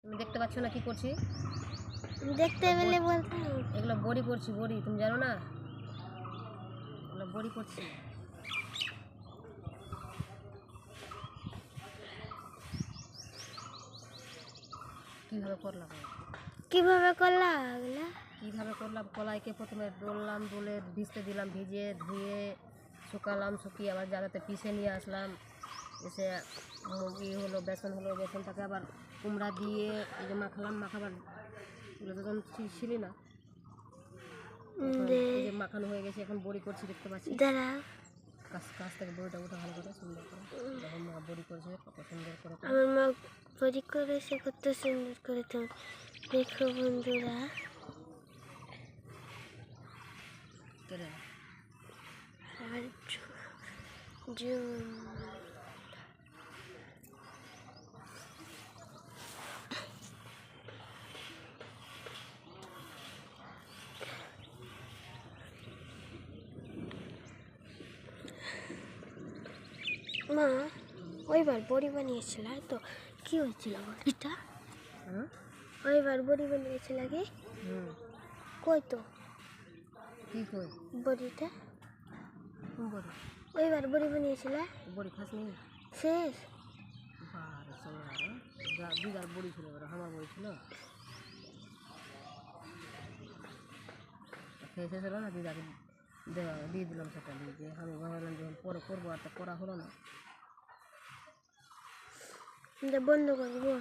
তুমি দেখতে পাচ্ছ না কি করছি? দেখতে পেলে বলতে এগুলো বড়ি করছি, বড়ি। তুমি জানো না? এগুলো বড়ি করছি। কিভাবে করলাম? কিভাবে করলা এগুলা? কীভাবে করলাম, কলাইকে প্রথমে ডললাম, ডলে ভিজতে দিলাম, ভিজিয়ে ধুয়ে শুকালাম, শুকিয়ে আবার জায়গাতে পিষে নিয়ে আসলাম। এসে ইয়ে হলো, বেসন হলো, বেসনটাকে আবার কুমড়া দিয়ে এই যে মাখালাম, মাখাবার এগুলো তখন ছিলি না, এই যে মাখানো হয়ে গেছে। এখন বড়ি করছি, দেখতে পাচ্ছি। দাঁড়া, কাছ থেকে বড়িটা ওঠা ভালো করে, সুন্দর করে। যখন মা বড়ি করেছে কত সুন্দর করে। আমার মা বড়ি করেছে কত সুন্দর করে। তো দেখো বন্ধুরা, আর মা ওইবার বড়ি বানিয়েছিল, তো কি হয়েছিল বড়িটা? ওইবার বড়ি বানিয়েছিল কি? কই তো কি কই বড়িটা? বড়ি? ওইবার বড়ি বানিয়েছিল, বড়ি খাস নি? শেষ। দিদার বড়ি ছিল, আমার বড়ি ছিল। খেয়ে শেষ হলো না, দিদাকে দিয়ে দিলাম সেটা দিয়ে। আমি ভাবলাম যখন পরে করবো, আর তো করা হলো না। বন্ধ করবো।